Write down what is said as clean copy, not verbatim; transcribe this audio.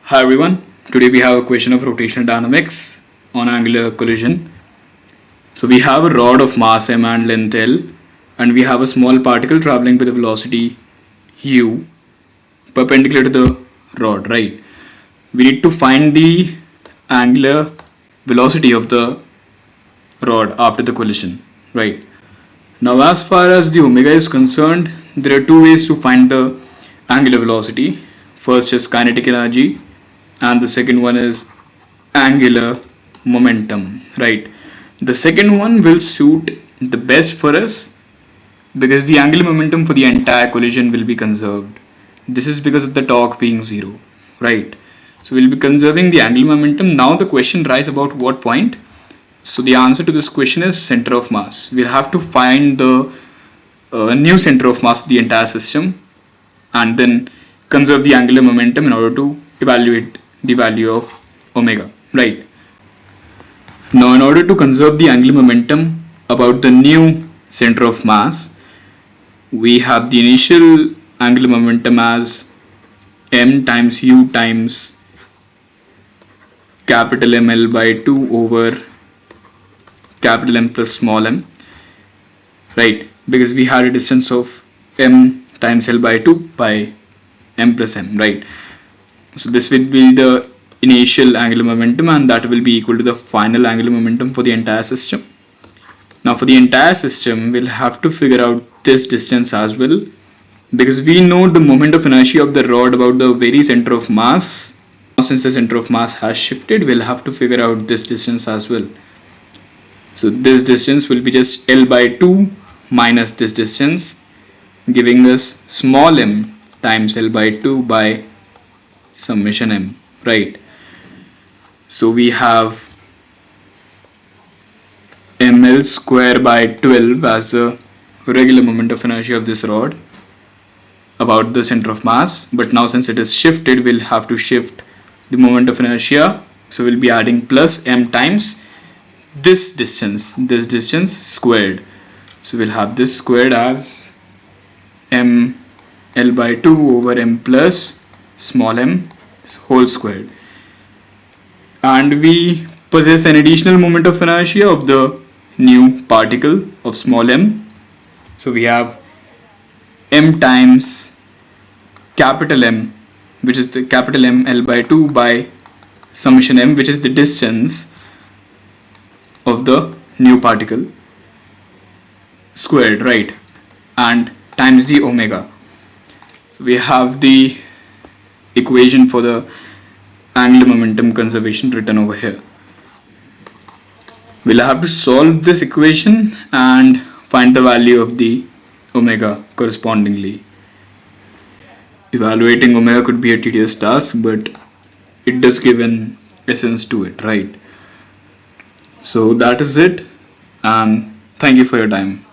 Hi everyone, today we have a question of rotational dynamics on angular collision. So we have a rod of mass m and length L, and we have a small particle traveling with a velocity u perpendicular to the rod, right? We need to find the angular velocity of the rod after the collision, right? Now as far as the omega is concerned, there are two ways to find the angular velocity. First is kinetic energy and the second one is angular momentum, right? The second one will suit the best for us because the angular momentum for the entire collision will be conserved. This is because of the torque being zero, right? So we'll be conserving the angular momentum. Now the question arises about what point. So the answer to this question is center of mass. We'll have to find the new center of mass of the entire system and then conserve the angular momentum in order to evaluate the value of omega, right? Now in order to conserve the angular momentum about the new center of mass, we have the initial angular momentum as m times u times capital ML by 2 over capital M plus small m, right? Because we had a distance of m times L by 2 by m plus m, right? So this will be the initial angular momentum and that will be equal to the final angular momentum for the entire system. Now for the entire system, we'll have to figure out this distance as well because we know the moment of inertia of the rod about the very center of mass. Now since the center of mass has shifted, we'll have to figure out this distance as well. So this distance will be just L by 2 minus this distance, giving us small m times L by 2 by summation m, right? So we have ml square by 12 as the regular moment of inertia of this rod about the center of mass, but now since it is shifted, we'll have to shift the moment of inertia. So we'll be adding plus m times this distance squared. So we'll have this squared as m L by 2 over m plus small m whole squared, and we possess an additional moment of inertia of the new particle of small m. So we have m times capital M, which is the capital M L by 2 by summation m, which is the distance of the new particle squared, right? And times the omega. So we have the equation for the angular momentum conservation written over here. We'll have to solve this equation and find the value of the omega correspondingly. Evaluating omega could be a tedious task, but it does give an essence to it, right? So that is it, and thank you for your time.